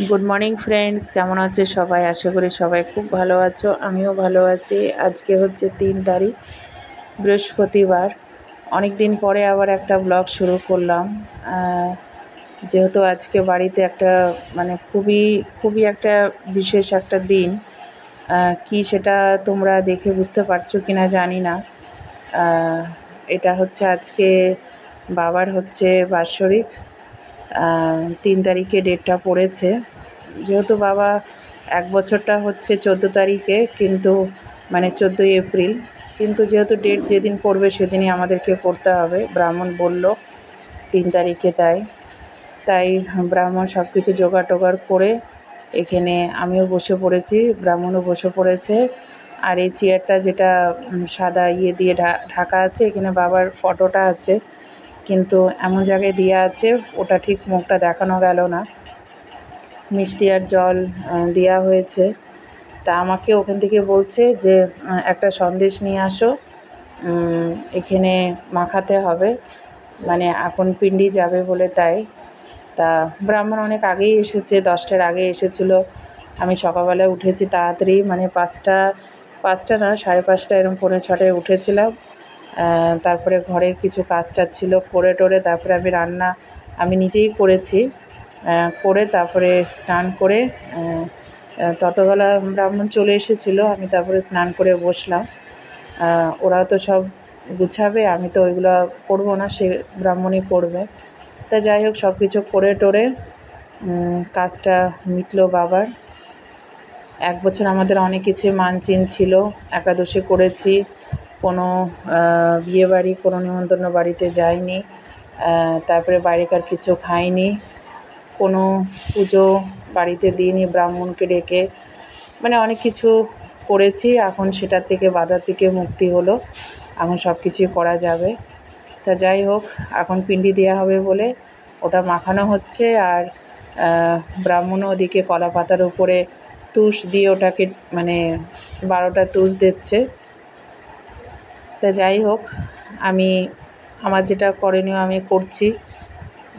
Good morning friends, কেমন আছে সবাই? আশা করি সবাই খুব ভালো আছো, আমিও ভালো আছি। আজকে হচ্ছে 3 তারিখ, বৃহস্পতিবার। অনেক দিন পরে আবার একটা ব্লগ শুরু করলাম। যেহেতু আজকে বাড়িতে একটা মানে খুবই খুবই একটা বিশেষ একটা দিন। কি সেটা তোমরা দেখে বুঝতে পারছো কি না জানি না। আহ, এটা হচ্ছে আজকে বাবার হচ্ছে বাৎসরিক। 3 তারিখে ডেটটা পড়েছে। যেহেতু বাবা 1 বছরটা হচ্ছে 14 তারিখে, কিন্তু মানে 14ই এপ্রিল, কিন্তু যেহেতু ডেট যেদিন পড়বে সেদিনই আমাদেরকে করতে হবে, ব্রাহ্মণ বলল 3 তারিখে। তাই তাই ব্রাহ্মণ সব কিছু জোগাড় টোগাড় করে এখানে আমিও বসে পড়েছি, ব্রাহ্মণও বসে পড়েছে। আর এই চেয়ারটা যেটা সাদা ইয়ে দিয়ে ঢাকা আছে, এখানে বাবার ফটোটা আছে, কিন্তু এমন জায়গায় দেওয়া আছে ওটা ঠিক মুখটা দেখানো গেল না। মিষ্টি আর জল দেওয়া হয়েছে। তা আমাকে ওখান থেকে বলছে যে একটা সন্দেশ নিয়ে আসো, এখানে মাখাতে হবে, মানে এখন পিণ্ডি যাবে বলে। তাই তা ব্রাহ্মণ অনেক আগেই এসেছে, 10টার আগে এসেছিলো। আমি সকালবেলায় উঠেছি তাড়াতাড়ি, মানে 5টা না 5:30 এরকম 5:45 উঠেছিলাম। তারপরে ঘরের কিছু কাজ টাজ ছিল করে টোরে, তারপরে আমি নিজেই করেছি। করে তারপরে স্নান করে ততবেলা ব্রাহ্মণ চলে এসেছিলো। আমি তারপরে স্নান করে বসলাম। ওরা তো সব গুছাবে, আমি তো ওইগুলো করবো না, সে ব্রাহ্মণই করবে। তা যাই হোক, সব কিছু করে টোরে কাজটা মিটলো বাবার। 1 বছর আমাদের অনেক কিছুই মানচিন ছিল। একাদশী করেছি, কোনো বিয়েবাড়ি, কোনো নিমন্ত্রণ বাড়িতে যাইনি। তারপরে বাইরেকার কিছু খাইনি, কোনো পুজো বাড়িতে দিইনি ব্রাহ্মণকে ডেকে, মানে অনেক কিছু করেছি। এখন সেটার থেকে, বাধার থেকে মুক্তি হলো, এখন সব কিছুই করা যাবে। তা যাই হোক, এখন পিণ্ডি দেওয়া হবে বলে ওটা মাখানো হচ্ছে। আর ব্রাহ্মণও ওদিকে কলা পাতার উপরে তুষ দিয়ে ওটাকে মানে 12টা তুষ দিচ্ছে। তা যাই হোক, আমি আমার যেটা করণীয় আমি করছি,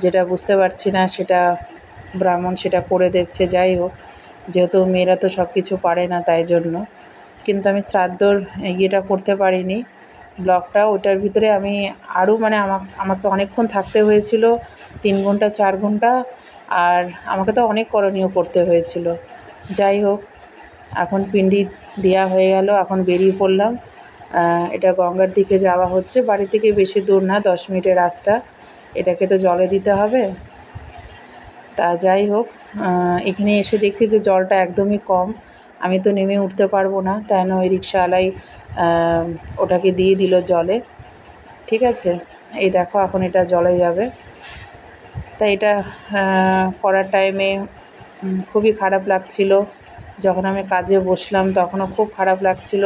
যেটা বুঝতে পারছি না সেটা ব্রাহ্মণ সেটা করে দিচ্ছে। যাই হোক, যেহেতু মেয়েরা তো সব কিছু পারে না, তাই জন্য। কিন্তু আমি শ্রাদ্ধর ইয়েটা করতে পারিনি, ব্লগটা। ওটার ভিতরে আমি আরও মানে আমাকে অনেকক্ষণ থাকতে হয়েছিল, 3 ঘন্টা 4 ঘন্টা। আর আমাকে তো অনেক করণীয় করতে হয়েছিল। যাই হোক, এখন পিণ্ডি দেওয়া হয়ে গেল, এখন বেরিয়ে পড়লাম। এটা গঙ্গার দিকে যাওয়া হচ্ছে, বাড়ি থেকে বেশি দূর না, 10 মিনিটের রাস্তা। এটাকে তো জলে দিতে হবে। তা যাই হোক, এখানে এসে দেখছি যে জলটা একদমই কম। আমি তো নেমে উঠতে পারবো না, তাই না, ওই রিক্সাওয়ালাই ওটাকে দিয়ে দিল জলে। ঠিক আছে, এই দেখো এখন এটা জলে যাবে। তাই এটা করার টাইমে খুবই খারাপ লাগছিল। যখন আমি কাজে বসলাম তখনও খুব খারাপ লাগছিল।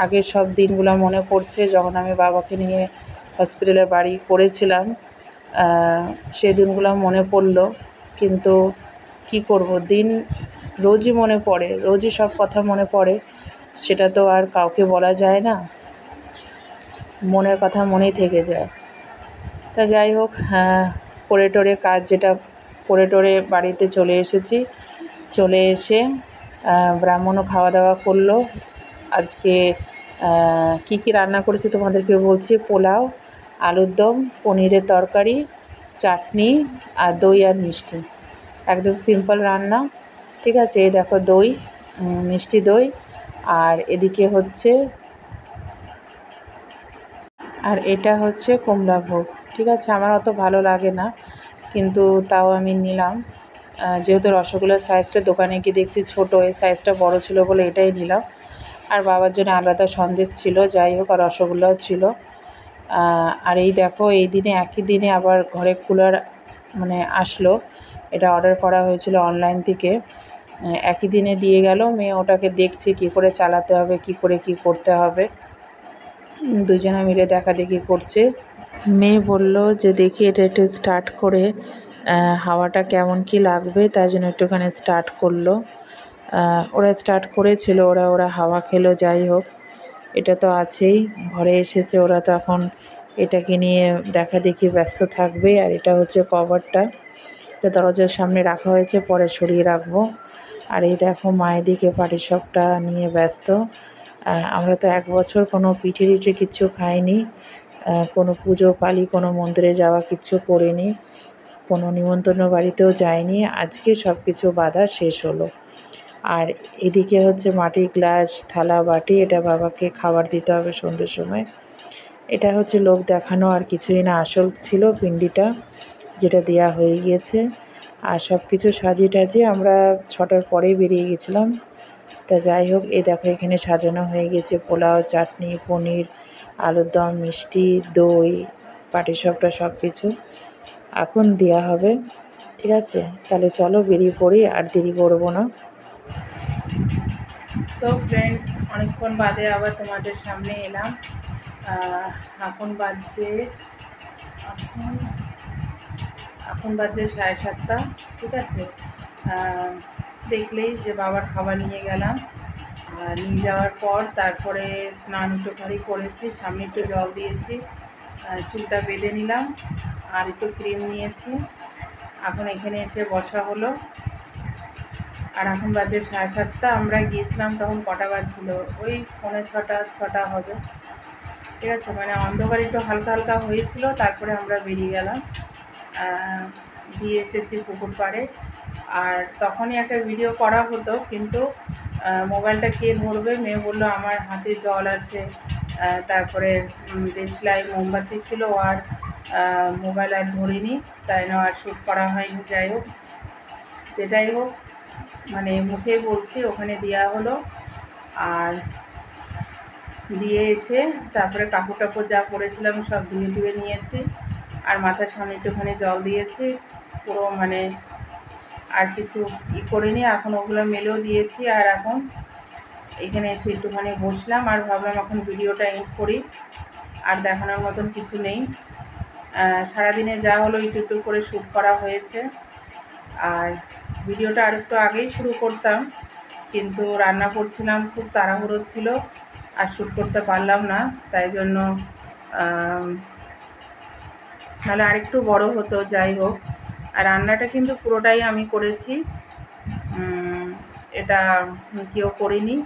আগের সব দিনগুলো মনে পড়ছে, যখন আমি বাবাকে নিয়ে হসপিটালের বাড়ি করেছিলাম। সেই দিনগুলো মনে পড়ল, কিন্তু কি করব, দিন রোজই মনে পড়ে, রোজই সব কথা মনে পড়ে। সেটা তো আর কাউকে বলা যায় না, মনের কথা মনেই থেকে যায়। তা যাই হোক, করে টোরে কাজ যেটা করে টোরে বাড়িতে চলে এসেছি। চলে এসে ব্রাহ্মণও খাওয়া দাওয়া করলো। আজকে কী কী রান্না করেছি তোমাদেরকে বলছি। পোলাও, আলুর দম, পনিরের তরকারি, চাটনি আর দই আর মিষ্টি। একদম সিম্পল রান্না। ঠিক আছে, এই দেখো দই, মিষ্টি দই, আর এদিকে হচ্ছে, আর এটা হচ্ছে কমলা ভোগ। ঠিক আছে, আমার অত ভালো লাগে না, কিন্তু তাও আমি নিলাম। যেহেতু রসগোল্লার সাইজটা দোকানে গিয়ে দেখছি ছোটো, এই সাইজটা বড় ছিল বলে এটাই নিলাম। আর বাবার জন্য আলাদা সন্দেশ ছিল, যাই হোক, আর রসগোল্লাও ছিল। আর এই দেখো, এই দিনে একই দিনে আবার ঘরে কুলার মানে আসলো। এটা অর্ডার করা হয়েছিল অনলাইন থেকে, একই দিনে দিয়ে গেল। মেয়ে ওটাকে দেখছি কী করে চালাতে হবে, কী করে কী করতে হবে। দুজনে মিলে দেখাদেখি করছে। মেয়ে বলল যে দেখি এটা একটু স্টার্ট করে হাওয়াটা কেমন কি লাগবে, তাই জন্য একটুখানি স্টার্ট করলো। ওরা স্টার্ট করেছিল, ওরা হাওয়া খেলো। যাই হোক, এটা তো আছেই, ঘরে এসেছে, ওরা তো এখন এটাকে নিয়ে দেখাদেখি ব্যস্ত থাকবে। আর এটা হচ্ছে কভারটা, বাবাকে দরজার সামনে রাখা হয়েছে, পরে সরিয়ে রাখবো। আর এই দেখো মায়ের দিকে পাটিসাপটা নিয়ে ব্যস্ত। আমরা তো 1 বছর কোনো পিঠে টিঠে কিচ্ছু খাইনি, কোনো পুজো পালি, কোনো মন্দিরে যাওয়া কিচ্ছু করিনি, কোনো নিমন্ত্রণ বাড়িতেও যাইনি। আজকে সব কিছু বাধা শেষ হলো। আর এদিকে হচ্ছে মাটির গ্লাস, থালা, বাটি, এটা বাবাকে খাবার দিতে হবে সন্ধ্যের সময়। এটা হচ্ছে লোক দেখানো, আর কিছুই না। আসল ছিল পিন্ডিটা, যেটা দেয়া হয়ে গিয়েছে। আর সব কিছু সাজিয়ে টাজিয়ে আমরা 6টার পরেই বেরিয়ে গেছিলাম। তা যাই হোক, এই দেখো এখানে সাজানো হয়ে গেছে পোলাও, চাটনি, পনির, আলুর দম, মিষ্টি, দই, পাটিসাপটা সব কিছু এখন দেওয়া হবে। ঠিক আছে, তাহলে চলো বেরিয়ে পড়ি, আর দেরি করবো না। সো ফ্রেন্ডস, অনেকক্ষণ বাদে আবার তোমাদের সামনে এলাম। এখন বাজছে 7:30। ঠিক আছে, দেখলেই যে বাবার খাবার নিয়ে গেলাম। নিয়ে যাওয়ার পর তারপরে স্নান একটুখানি করেছি, সামনে একটু জল দিয়েছি, চুলটা বেঁধে নিলাম, আর একটু ক্রিম নিয়েছি। এখন এখানে এসে বসা হলো। আর এখন বাজে 7:30। আমরা গিয়েছিলাম তখন কটা বাজছিল, ওই 6:45 হবে। ঠিক আছে, মানে অন্ধকার একটু হালকা হালকা হয়েছিল। তারপরে আমরা বেরিয়ে গেলাম, দিয়ে এসেছি পুকুর পাড়ে। আর তখনই একটা ভিডিও করা হতো, কিন্তু মোবাইলটা কে ধরবে? মেয়ে বললো আমার হাতে জল আছে, তারপরে দেশলাই, মোমবাতি ছিল, আর মোবাইল আর ধরিনি, তাই না আর শ্যুট করা হয়নি। যাই হোক, যেটাই হোক, মানে মুখে বলছি, ওখানে দেওয়া হলো। আর দিয়ে এসে তারপরে কাপড় টাপড় যা পরেছিলাম সব ধুয়ে টুয়ে নিয়েছি, আর মাথার সামনে একটুখানি জল দিয়েছি, পুরো মানে আর কিছু করিনি। এখন ওগুলো মেলেও দিয়েছি। আর এখন এখানে এসে একটুখানি বসলাম, আর ভাবলাম এখন ভিডিওটা এন্ড করি। আর দেখানোর মতন কিছু নেই। সারাদিনে যা হলো একটু একটু করে শ্যুট করা হয়েছে। আর ভিডিওটা আরেকটু আগেই শুরু করতাম, কিন্তু রান্না করছিলাম, খুব তাড়াহুড়ো ছিল, আর শ্যুট করতে পারলাম না। তাই জন্য নাহলে আরেকটু বড় হতো। যাই হোক, আর রান্নাটা কিন্তু পুরোটাই আমি করেছি, এটা কেউ করিনি।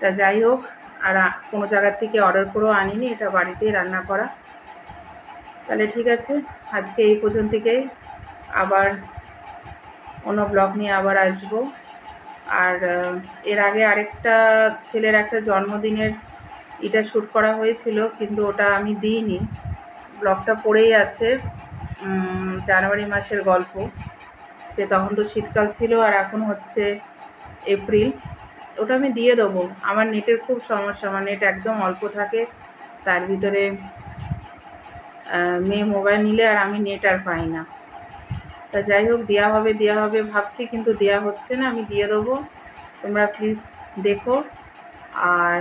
তা যাই হোক, আর কোনো জায়গার থেকে অর্ডার করেও আনিনি, এটা বাড়িতেই রান্না করা। তাহলে ঠিক আছে, আজকে এই পর্যন্তই। আবার অন্য ব্লগ নিয়ে আবার আসব। আর এর আগে আরেকটা ছেলের একটা জন্মদিনের এটা শ্যুট করা হয়েছিল, কিন্তু ওটা আমি দিইনি, ব্লগটা পড়েই আছে। জানুয়ারি মাসের গল্প, সে তখন তো শীতকাল ছিল, আর এখন হচ্ছে এপ্রিল। ওটা আমি দিয়ে দেবো। আমার নেটের খুব সমস্যা, আমার নেট একদম অল্প থাকে, তার ভিতরে মেয়ে মোবাইল নিলে আর আমি নেট আর পাই না। তা যাই হোক, দেওয়া হবে ভাবছি, কিন্তু দেওয়া হচ্ছে না। আমি দিয়ে দেবো, তোমরা প্লিজ দেখো। আর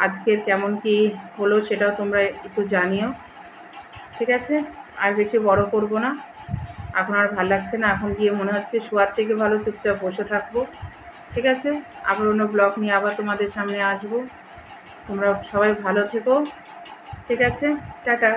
আজকের কেমন কি হলো সেটাও তোমরা একটু জানিও। ঠিক আছে, আর বেশি বড় করব না, এখন আর ভালো লাগছে না। এখন গিয়ে মনে হচ্ছে শোয়ার থেকে ভালো চুপচাপ বসে থাকবো। ঠিক আছে, আবার অন্য ব্লগ নিয়ে আবার তোমাদের সামনে আসবো। তোমরা সবাই ভালো থেকো। ঠিক আছে, টাটা।